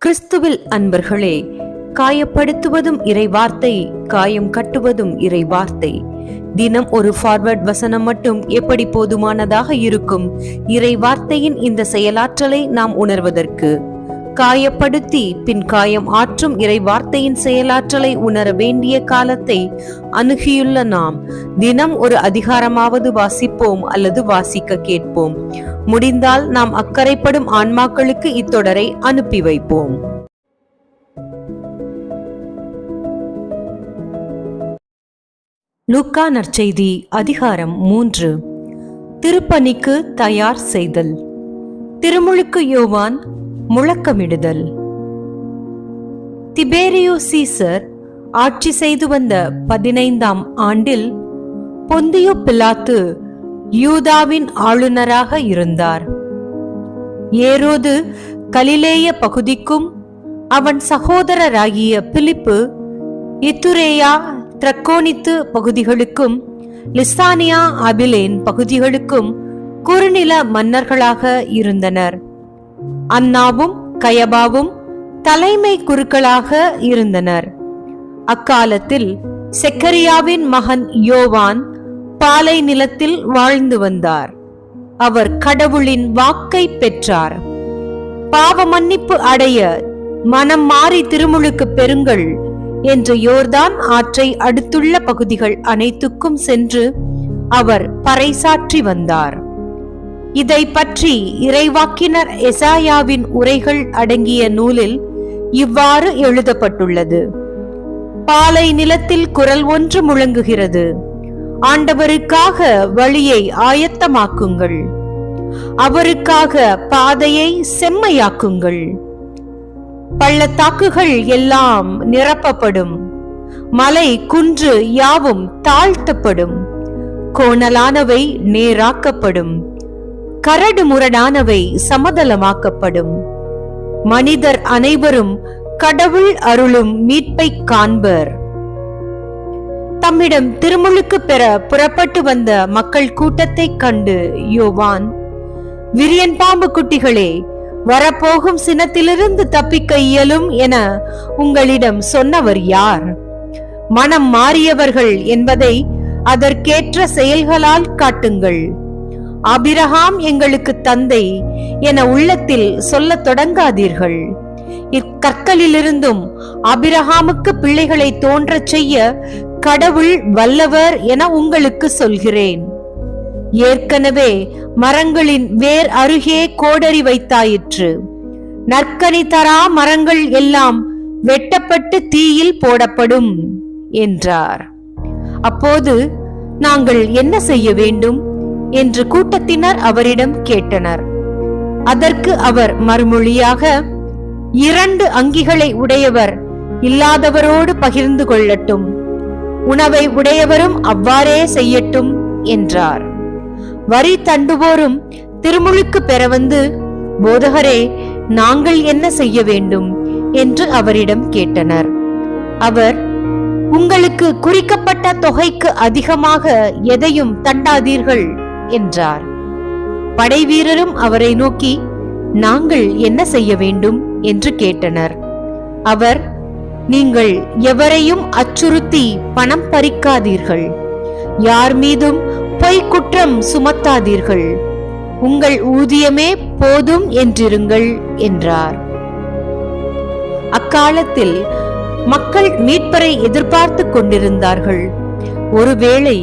கிறிஸ்துவில் அன்பர்களே, காயப்படுத்துவதும் இறைவார்த்தை, காயம் கட்டுவதும் இறைவார்த்தை. தினம் ஒரு ஃபார்வர்ட் வசனம் மட்டும் எப்படி போதுமானதாக இருக்கும் இறைவார்த்தையின் இந்த செயலாற்றலை நாம் உணர்வதற்கு? காயப்படுத்தி பின் காயம் ஆற்றும் இறைவார்த்தையின் செயலாற்றலை உணர வேண்டிய காலத்தை அணுகியுள்ள நாம் தினம் ஒரு அதிகாரமாவது வாசிப்போம் அல்லது வாசிக்க கேட்போம். முடிந்தால் நாம் அக்கறைப்படும் ஆன்மாக்களுக்கு இத்தொடரை அனுப்பி வைப்போம். லூக்கா நற்செய்தி அதிகாரம் 3. திருப்பணிக்கு தயார் செய்தல். திருமுழுக்கு யோவான் முழக்கமிடுதல். திபேரியு சீசர் ஆட்சி செய்து வந்த 15ஆம் ஆண்டில் பொந்தியு பிலாத்து யூதாவின் ஆளுநராக இருந்தார். ஏரோது கலிலேய பகுதிக்கும் அவன் சகோதரராகிய பிலிப்பு இத்துரேயா திரக்கோனித்து பகுதிகளுக்கும் லிசானியா அபிலேன் பகுதிகளுக்கும் குறுநில மன்னர்களாக இருந்தனர். அன்னாவும் கயபாவும் தலைமை குருக்களாக இருந்தனர். அக்காலத்தில் செக்கரியாவின் மகன் யோவான் பாலை நிலத்தில் வாழ்ந்து வந்தார். அவர் கடவுளின் வாக்கை பெற்றார். பாவ மன்னிப்பு அடைய மனம் மாறி திருமுழுக்கு பெறுங்கள் என்று யோர்தான் ஆற்றை அடுத்துள்ள பகுதிகள் அனைத்துக்கும் சென்று அவர் பறைசாற்றி வந்தார். இதை பற்றி இறைவாக்கினர் எசாயாவின் உரைகள் அடங்கிய நூலில் இவ்வாறு எழுதப்பட்டுள்ளது. பாலை நிலத்தில் குரல் ஒன்று முழங்குகிறது, ஆண்டவருக்காக வழியை ஆயத்தமாக்குங்கள், அவருக்காக பாதையை செம்மையாக்குங்கள். பள்ளத்தாக்குகள் எல்லாம் நிரப்பப்படும், மலை குன்று யாவும் தாழ்த்தப்படும், கோணலானவை நேராக்கப்படும், கரடு முரடானவை சமதளமாக்கப்படும். மனிதர் அனைவரும் கடவுள் அருளும் மீட்பை காண்பர். தம்மிடம் திருமுழுக்கு பெற புறப்பட்டு வந்த மக்கள் கூட்டத்தை கண்டு யோவான், விரியன் பாம்பு குட்டிகளே, வரப்போகும் சினத்திலிருந்து தப்பிக்க இயலும் என உங்களிடம் சொன்னவர் யார்? மனம் மாறியவர்கள் என்பதை அதற்கேற்ற செயல்களால் காட்டுங்கள். ஆபிரகாம் எங்களுக்கு தந்தை என உள்ளத்தில் சொல்ல தொடங்காதீர்கள். இக்கற்களிலிருந்தும் ஆபிரகாமுக்கு பிள்ளைகளை தோன்றச் செய்ய கடவுள் வல்லவர் என உங்களுக்கு சொல்கிறேன். ஏற்கனவே மரங்களின் வேர் அருகே கோடரி வைத்தாயிற்று. நற்கனி தரா மரங்கள் எல்லாம் வெட்டப்பட்டு தீயில் போடப்படும் என்றார். அப்போது நாங்கள் என்ன செய்ய வேண்டும் என்று கூட்டத்தினர் அவரிடம் கேட்டனர். அதற்கு அவர் மறுமொழியாக, 2 அங்கிகளை உடையவர் இல்லாதவரோடு பகிர்ந்து கொள்ளட்டும், உணவை உடையவரும் அவ்வாறே செய்யட்டும் என்றார். வரி தண்டுவோரும் திருமுழுக்கு பெற வந்து, போதகரே, நாங்கள் என்ன செய்ய வேண்டும் என்று அவரிடம் கேட்டனர். அவர், உங்களுக்கு குறிக்கப்பட்ட தொகைக்கு அதிகமாக எதையும் தண்டாதீர்கள் என்றார். படை வீரரும் அவரை நோக்கி, நாங்கள் என்ன செய்ய வேண்டும் என்று கேட்டனர். அவர், நீங்கள் எவரையும் அச்சுறுத்தி பணம் பறிக்காதீர்கள், யார் மீதும் பொய் குற்றம் சுமத்தாதீர்கள், உங்கள் ஊதியமே போதும் என்றிருங்கள் என்றார். அக்காலத்தில் மக்கள் மீட்பரை எதிர்பார்த்து கொண்டிருந்தார்கள். ஒருவேளை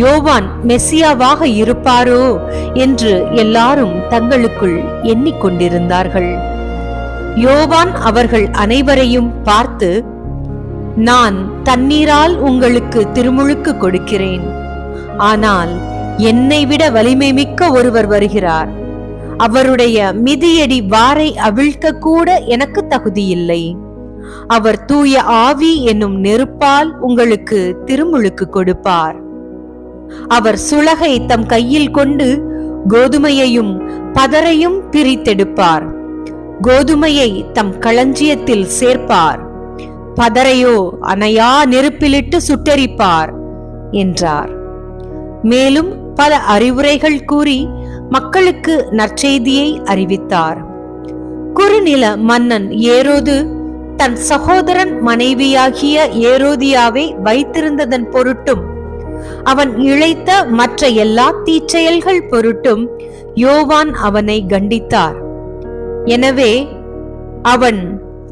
யோவான் மெசியாவாக இருப்பாரோ என்று எல்லாரும் தங்களுக்குள் எண்ணிக்கொண்டிருந்தார்கள். யோவான் அவர்கள் அனைவரையும் பார்த்து, நான் தண்ணீரால் உங்களுக்கு திருமுழுக்கு கொடுக்கிறேன், ஆனால் என்னை விட வலிமை மிக்க ஒருவர் வருகிறார், அவருடைய மிதியடி வாரை அவிழ்க்க கூட எனக்கு தகுதியில்லை. அவர் தூய ஆவி என்னும் நெருப்பால் உங்களுக்கு திருமுழுக்கு கொடுப்பார். அவர் சுளகை தம் கையில் கொண்டு கோதுமையையும் பதரையும் பிரித்தெடுப்பார். கோதுமையை தம் களஞ்சியத்தில் சேர்ப்பார், பதரையோ அணையா நெருப்பிலிட்டு சுட்டெரிப்பார் என்றார். மேலும் பல அறிவுரைகள் கூறி மக்களுக்கு நற்செய்தியை அறிவித்தார். குறுநில மன்னன் ஏரோது தன் சகோதரன் மனைவியாகிய ஏரோதியாவை வைத்திருந்ததன் பொருட்டும் அவன் இழைத்த மற்ற எல்லா தீச்செயல்கள் பொருட்டும் யோவான் அவனை கண்டித்தார். எனவே அவன்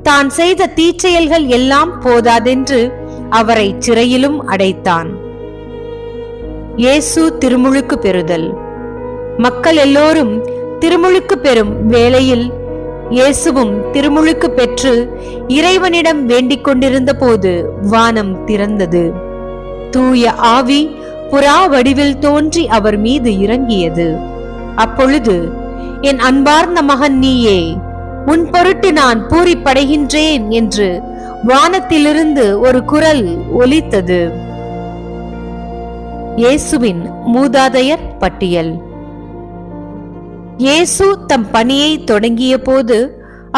தான் செய்த தீச்செயல்கள் எல்லாம் போதாதென்று அவரை சிறையிலும் அடைத்தான். இயேசு திருமுழுக்கு பெறுதல். மக்கள் எல்லோரும் திருமுழுக்கு பெறும் வேளையில் இயேசுவும் திருமுழுக்கு பெற்று இறைவனிடம் வேண்டிக் கொண்டிருந்த போது வானம் திறந்தது. தூய ஆவி புறா வடிவில் தோன்றி அவர் மீது இறங்கியது. அப்பொழுது, என் அன்பார்ந்த மகன் நீயே, உன் பொருட்டு நான் பூரிப்படைகின்றேன் என்று வானத்திலிருந்து ஒரு குரல் ஒலித்தது. இயேசுவின் மூதாதையர் பட்டியல். இயேசு தம் பணியை தொடங்கிய போது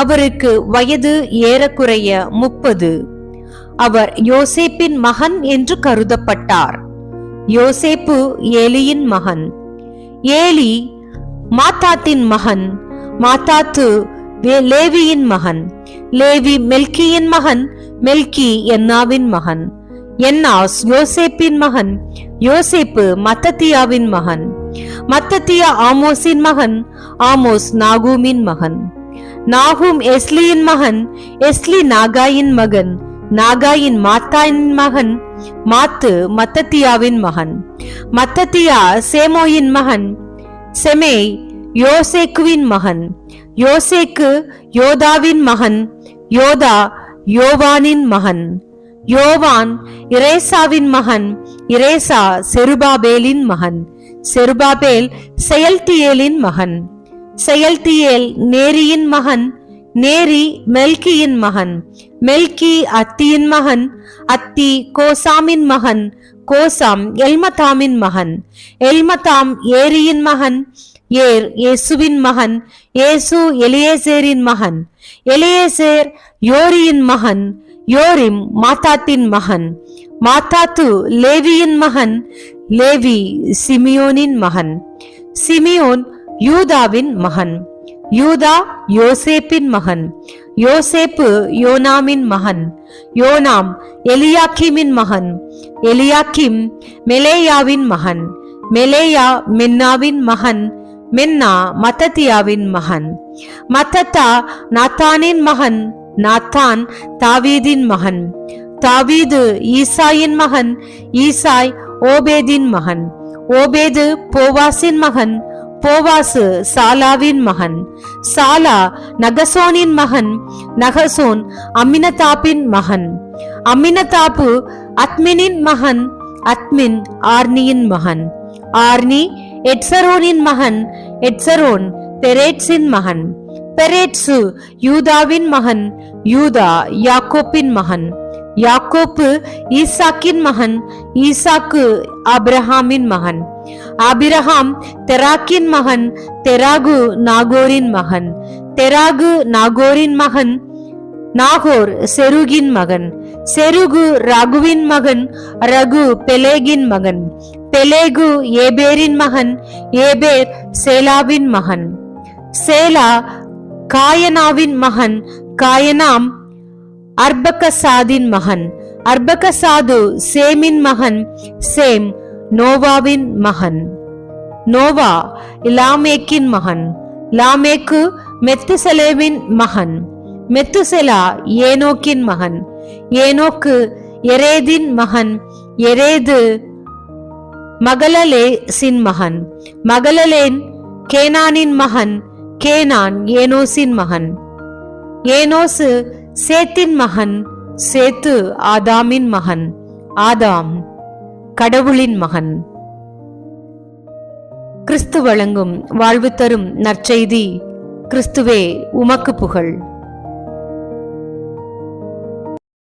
அவருக்கு வயது ஏறக்குறைய 30. அவர் யோசேப்பின் மகன் என்று கருதப்பட்டார். யோசேப்பு ஏலியின் மகன், ஏலி மாத்தாத்தின் மகன், மாத்தாத்து லேவியின் மகன், லேவி மெல்கியின் மகன், மெல்கி என்னாவின் மகன், என்னாஸ் யோசேப்பின் மகன், யோசேப்பு மத்தத்தியாவின் மகன், மத்தத்தியா ஆமோஸின் மகன், ஆமோஸ் நாகூமின் மகன், நாகூம் எஸ்லியின் மகன், எஸ்லி நாகாயின் மகன், நாகாயின் மாத்தாயின் மகன், மாத்து மத்தத்தியாவின் மகன், மத்தத்தியா சேமோயின் மகன், செமே யோசேக்குவின் மகன், யோசேக்கு யோதாவின் மகன், யோதா யோவானின் மகன், யோவான் இரேசாவின் மகன், இரேசா செருபாபேலின் மகன், செருபாபேல் செயல்தியேலின் மகன், செயல்தியேல் நேரியின் மகன், நேரி மெல்கியின் மகன், மெல்கி அத்தியின் மகன், அத்தி கோசாமின் மகன், கோசாம் எல்மதாமின் மகன், எல்மதாம் ஏரியின் மகன், ஏர் இயேசுவின் மகன், இயேசு எலியேசேரின் மகன், எலியேசேர் யோரியின் மகன், யோரிம் மாத்தாத்தின் மகன், மாத்தாத்து லேவியின் மகன், லேவி சிமியோனின் மகன், சிமியோன் யூதாவின் மகன், யூதா யோசேப்பின் மகன், யோசேப்பு யோனாமின் மகன், யோனாம் எலியாக்கிமின் மகன், எலியாக்கிம் மெலேயாவின் மகன், மெலேயா மென்னாவின் மகன், மென்னா மத்தத்தியாவின் மகன், மத்தத்தா நாத்தானின் மகன், நாத்தான் தாவீதின் மகன், தாவீது ஈசாயின் மகன், ஈசாய் ஓபேதின் மகன், ஓபேது போவாசின் மகன், போவாசு சாலாவின் மகன், சாலா நகசோனின் மகன், நகசோன் அம்மினதாப்பின் மகன், அம்மினதாப்பு அத்மினின் மகன், அத்மின் ஆர்னியின் மகன், ஆர்னி எட்சரோனின் மகன், எட்சரோன் பெரேட்ஸின் மகன், பெரேட்சு யூதாவின் மகன், யூதா யாக்கோப்பின் மகன், யாக்கோப்பு ஈசாக்கின் மகன், ஈசாக்கு ஆபிரகாமின் மகன், ஆபிரகாம் தெராக்கின் மகன், தெராகு நாகோரின் மகன், தெராகு நாகோரின் மகன், நாகோர் செருகின் மகன், செருகு ரகுவின் மகன், ரகு பெலேகின் மகன், பெலேகு ஏபேரின் மகன், ஏபேர் சேலாவின் மகன், சேலா காயனாவின் மகன், காயனாம் அர்பகசாதின் மகன், அர்பகசாது சேமின் மகன், சேம் நோவாவின் மகன், நோவா லாமேக்கின் மகன், லாமேக்கு மெத்துசலேவின் மகன், மெத்துசெலா ஏனோக்கின் மகன், ஏனோக்கு எரேதின் மகன், எரேது மகளலேசின் மகன், மகளலேன் கேனானின் மகன், கேனான் ஏனோசின் மகன், ஏனோசு சேத்தின் மகன், சேத்து ஆதாமின் மகன், ஆதாம் கடவுளின் மகன். கிறிஸ்து வழங்கும் வாழ்வு தரும் நற்செய்தி. கிறிஸ்துவே உமக்கு புகழ்.